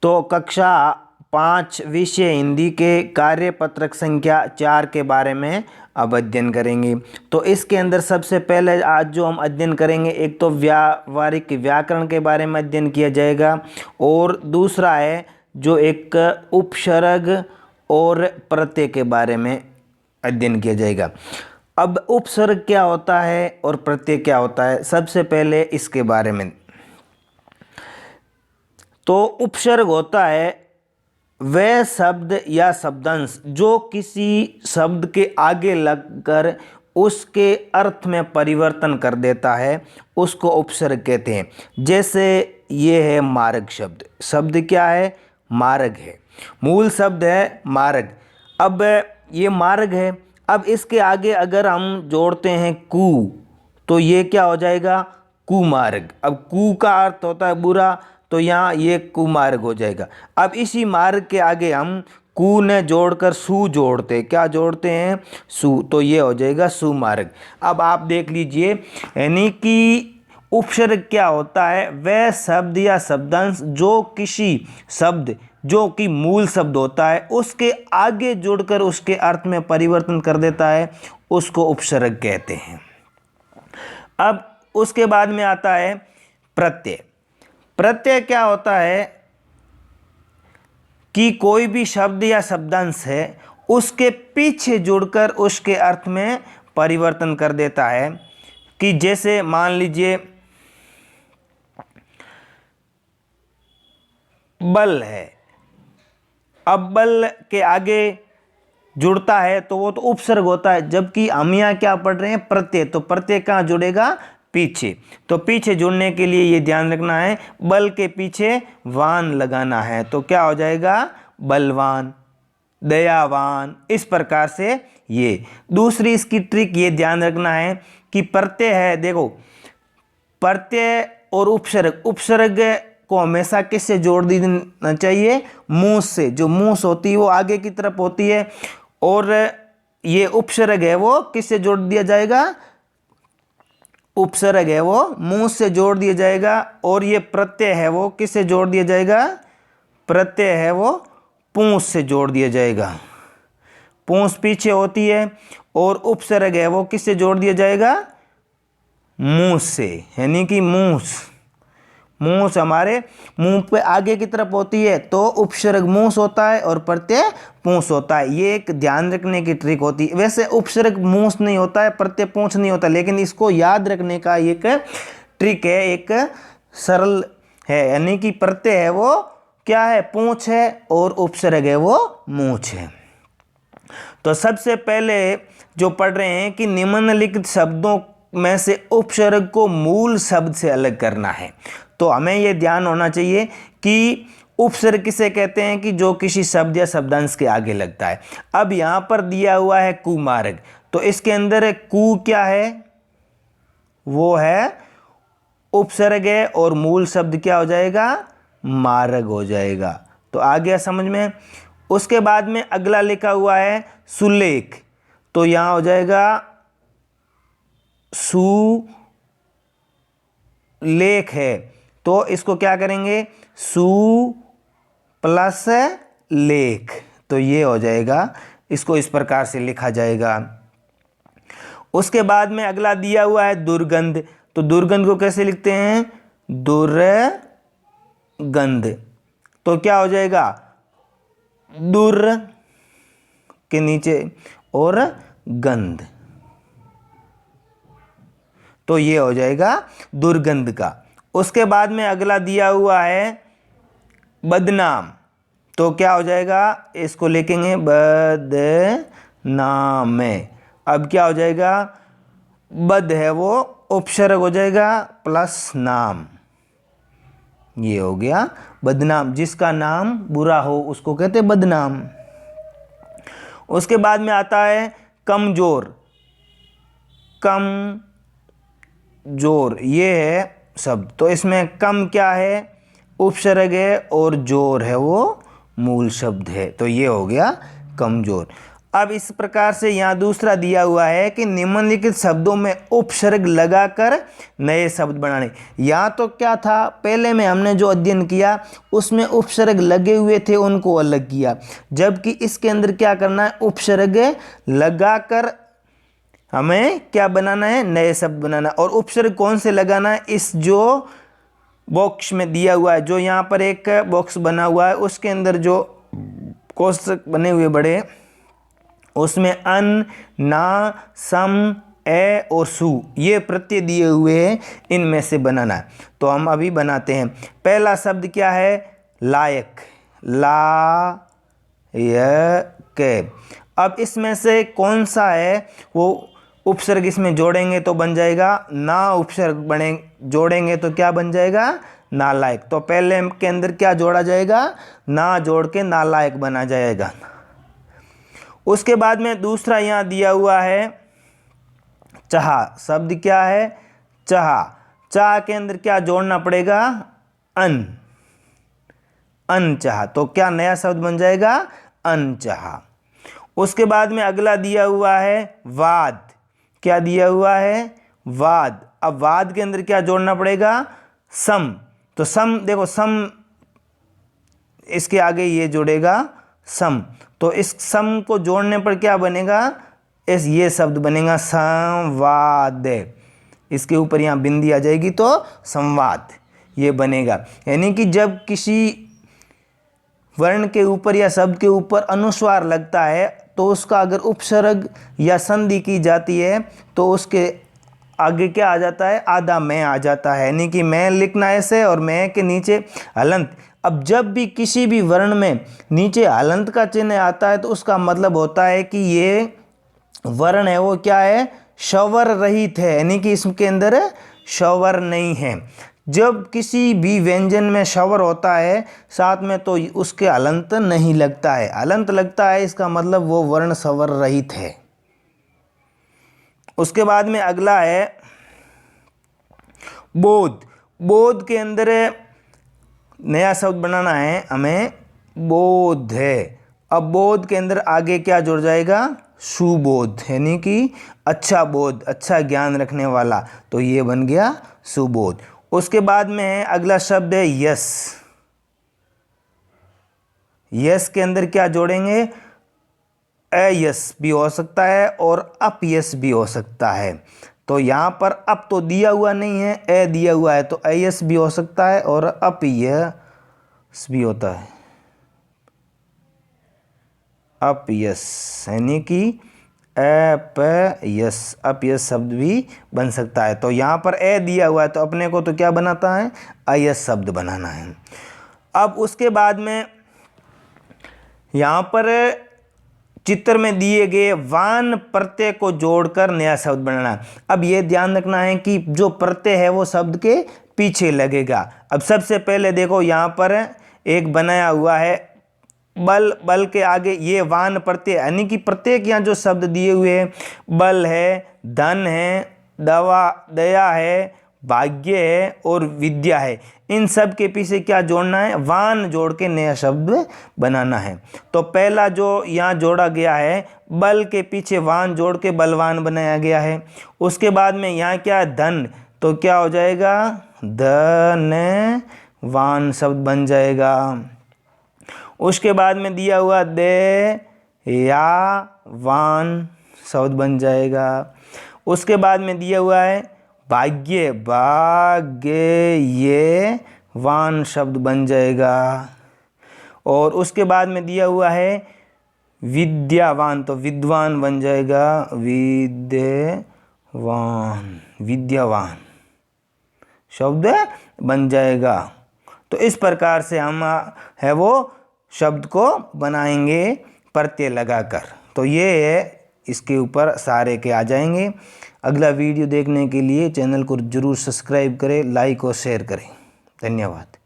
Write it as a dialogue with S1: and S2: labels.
S1: तो कक्षा 5 विषय हिंदी के कार्यपत्रक संख्या 4 के बारे में अब अध्ययन करेंगे। तो इसके अंदर सबसे पहले आज जो हम अध्ययन करेंगे, एक तो व्यावहारिक व्याकरण के बारे में अध्ययन किया जाएगा और दूसरा है जो एक उपसर्ग और प्रत्यय के बारे में अध्ययन किया जाएगा। अब उपसर्ग क्या होता है और प्रत्यय क्या होता है, सबसे पहले इसके बारे में। तो उपसर्ग होता है वह शब्द या शब्दांश जो किसी शब्द के आगे लगकर उसके अर्थ में परिवर्तन कर देता है, उसको उपसर्ग कहते हैं। जैसे ये है मार्ग शब्द। शब्द क्या है? मार्ग है। मूल शब्द है मार्ग। अब ये मार्ग है, अब इसके आगे अगर हम जोड़ते हैं कु, तो ये क्या हो जाएगा? कुमार्ग। अब कु का अर्थ होता है बुरा, तो यहाँ ये कुमार्ग हो जाएगा। अब इसी मार्ग के आगे हम कु ने जोड़कर सु जोड़ते हैं। क्या जोड़ते हैं? सु, तो ये हो जाएगा सुमार्ग। अब आप देख लीजिए, यानी कि उपसर्ग क्या होता है? वह शब्द या शब्दांश जो किसी शब्द जो कि मूल शब्द होता है उसके आगे जोड़कर उसके अर्थ में परिवर्तन कर देता है, उसको उपसर्ग कहते हैं। अब उसके बाद में आता है प्रत्यय। प्रत्यय क्या होता है कि कोई भी शब्द या शब्दांश है उसके पीछे जुड़कर उसके अर्थ में परिवर्तन कर देता है। कि जैसे मान लीजिए बल है, अब बल के आगे जुड़ता है तो वो तो उपसर्ग होता है, जबकि हम यहाँ क्या पढ़ रहे हैं? प्रत्यय। तो प्रत्यय कहाँ जुड़ेगा? पीछे। तो पीछे जुड़ने के लिए ये ध्यान रखना है, बल के पीछे वान लगाना है, तो क्या हो जाएगा? बलवान, दयावान। इस प्रकार से ये दूसरी इसकी ट्रिक ये ध्यान रखना है कि प्रत्यय है, देखो प्रत्यय और उपसर्ग, उपसर्ग को हमेशा किससे जोड़ देना चाहिए? मूस से। जो मूस होती है वो आगे की तरफ होती है, और ये उपसर्ग है वो किससे जोड़ दिया जाएगा? उपसर्ग है वो मूस से जोड़ दिया जाएगा, और ये प्रत्यय है वो किससे जोड़ दिया जाएगा? प्रत्यय है वो पूंछ से जोड़ दिया जाएगा। पूंछ पीछे होती है, और उपसर्ग है वो किससे जोड़ दिया जाएगा? मूस से, यानी कि मूस। मूस हमारे मुंह पे आगे की तरफ होती है, तो उपसर्ग मूस होता है और प्रत्यय पूंछ होता है। ये एक ध्यान रखने की ट्रिक होती है। वैसे उपसर्ग मूस नहीं होता है, प्रत्यय पूंछ नहीं होता, लेकिन इसको याद रखने का एक ट्रिक है, एक सरल है। यानी कि प्रत्यय है वो क्या है? पूंछ है, और उपसर्ग है वो मूछ है। तो सबसे पहले जो पढ़ रहे हैं कि निम्नलिखित शब्दों में से उपसर्ग को मूल शब्द से अलग करना है। तो हमें यह ध्यान होना चाहिए कि उपसर्ग किसे कहते हैं? कि जो किसी शब्द या शब्दांश के आगे लगता है। अब यहां पर दिया हुआ है कुमार्ग, तो इसके अंदर कु क्या है? वो है उपसर्ग है, और मूल शब्द क्या हो जाएगा? मार्ग हो जाएगा। तो आ गया समझ में? उसके बाद में अगला लिखा हुआ है सुलेख, तो यहां हो जाएगा सुलेख है, तो इसको क्या करेंगे? सु प्लस लेख, तो ये हो जाएगा। इसको इस प्रकार से लिखा जाएगा। उसके बाद में अगला दिया हुआ है दुर्गंध, तो दुर्गंध को कैसे लिखते हैं? दुर्गंध, तो क्या हो जाएगा? दुर के नीचे और गंध, तो ये हो जाएगा दुर्गंध का। उसके बाद में अगला दिया हुआ है बदनाम, तो क्या हो जाएगा? इसको लिखेंगे बदनाम। अब क्या हो जाएगा? बद है वो उपसर्ग हो जाएगा प्लस नाम, ये हो गया बदनाम। जिसका नाम बुरा हो उसको कहते हैं बदनाम। उसके बाद में आता है कमजोर। कमजोर ये है शब्द, तो इसमें कम क्या है? उपसर्ग है, और जोर है वो मूल शब्द है, तो ये हो गया कमजोर। अब इस प्रकार से यहाँ दूसरा दिया हुआ है कि निम्नलिखित शब्दों में उपसर्ग लगाकर नए शब्द बनाने। यहाँ तो क्या था, पहले में हमने जो अध्ययन किया उसमें उपसर्ग लगे हुए थे, उनको अलग किया, जबकि इसके अंदर क्या करना है, उपसर्ग लगाकर हमें क्या बनाना है, नए शब्द बनाना। और उपसर्ग कौन से लगाना है, इस जो बॉक्स में दिया हुआ है, जो यहाँ पर एक बॉक्स बना हुआ है उसके अंदर जो कोष्ठक बने हुए बड़े, उसमें अन, ना, सम, ए और सु ये प्रत्यय दिए हुए हैं, इनमें से बनाना है। तो हम अभी बनाते हैं। पहला शब्द क्या है, लायक, ला य के। अब इसमें से कौन सा है, वो उपसर्ग इसमें जोड़ेंगे तो बन जाएगा ना, उपसर्ग बने जोड़ेंगे तो क्या बन जाएगा, नालायक। तो पहले के अंदर क्या जोड़ा जाएगा, ना जोड़ के नालायक बना जाएगा। उसके बाद में दूसरा यहाँ दिया हुआ है चाह, शब्द क्या है, चाह। चाह के अंदर क्या जोड़ना पड़ेगा, अन, अनचाह। तो क्या नया शब्द बन जाएगा, अनचाह। उसके बाद में अगला दिया हुआ है वाद। क्या दिया हुआ है, वाद। अब वाद के अंदर क्या जोड़ना पड़ेगा, सम। तो सम, देखो सम इसके आगे ये जोड़ेगा सम, तो इस सम को जोड़ने पर क्या बनेगा, इस ये शब्द बनेगा संवाद। इसके ऊपर यहाँ बिंदी आ जाएगी तो संवाद ये बनेगा। यानी कि जब किसी वर्ण के ऊपर या शब्द के ऊपर अनुस्वार लगता है तो उसका अगर उपसर्ग या संधि की जाती है तो उसके आगे क्या आ जाता है, आधा मैं आ जाता है। यानी कि मैं लिखना ऐसे और मैं के नीचे हलंत। अब जब भी किसी भी वर्ण में नीचे हलंत का चिन्ह आता है तो उसका मतलब होता है कि ये वर्ण है वो क्या है, स्वर रहित है, यानी कि इसके अंदर स्वर नहीं है। जब किसी भी व्यंजन में स्वर होता है साथ में तो उसके हलंत नहीं लगता है, हलंत लगता है इसका मतलब वो वर्ण स्वर रहित है। उसके बाद में अगला है बोध। बोध के अंदर नया शब्द बनाना है हमें, बोध है। अब बोध के अंदर आगे क्या जुड़ जाएगा, सुबोध, यानी कि अच्छा बोध, अच्छा ज्ञान रखने वाला, तो ये बन गया सुबोध। उसके बाद में है अगला शब्द है यश। यश के अंदर क्या जोड़ेंगे, अयश भी हो सकता है और अपयश भी हो सकता है। तो यहाँ पर अप तो दिया हुआ नहीं है, ए दिया हुआ है, तो अयश भी हो सकता है और अपयश भी होता है, अपयश, यानी कि अपयश, अपयश शब्द भी बन सकता है। तो यहाँ पर ए दिया हुआ है तो अपने को तो क्या बनाता है, अयश शब्द बनाना है। अब उसके बाद में यहाँ पर चित्र में दिए गए वान प्रत्यय को जोड़कर नया शब्द बनाना। अब ये ध्यान रखना है कि जो प्रत्यय है वो शब्द के पीछे लगेगा। अब सबसे पहले देखो यहाँ पर एक बनाया हुआ है बल, बल के आगे ये वान प्रत्यय, यानी कि प्रत्येक यहाँ जो शब्द दिए हुए हैं, बल है, धन है, दवा, दया है, भाग्य है और विद्या है, इन सब के पीछे क्या जोड़ना है, वान जोड़ के नया शब्द बनाना है। तो पहला जो यहाँ जोड़ा गया है, बल के पीछे वान जोड़ के बलवान बनाया गया है। उसके बाद में यहाँ क्या है, धन, तो क्या हो जाएगा, धनवान शब्द बन जाएगा। उसके बाद में दिया हुआ दे या वान शब्द बन जाएगा। उसके बाद में दिया हुआ है भाग्य, भाग्य ये वान शब्द बन जाएगा। और उसके बाद में दिया हुआ है विद्यावान, तो विद्वान बन जाएगा, विद्यावान, विद्यावान शब्द बन जाएगा। तो इस प्रकार से हम है वो शब्द को बनाएंगे प्रत्यय लगाकर। तो ये है, इसके ऊपर सारे के आ जाएंगे। अगला वीडियो देखने के लिए चैनल को जरूर सब्सक्राइब करें, लाइक और शेयर करें। धन्यवाद।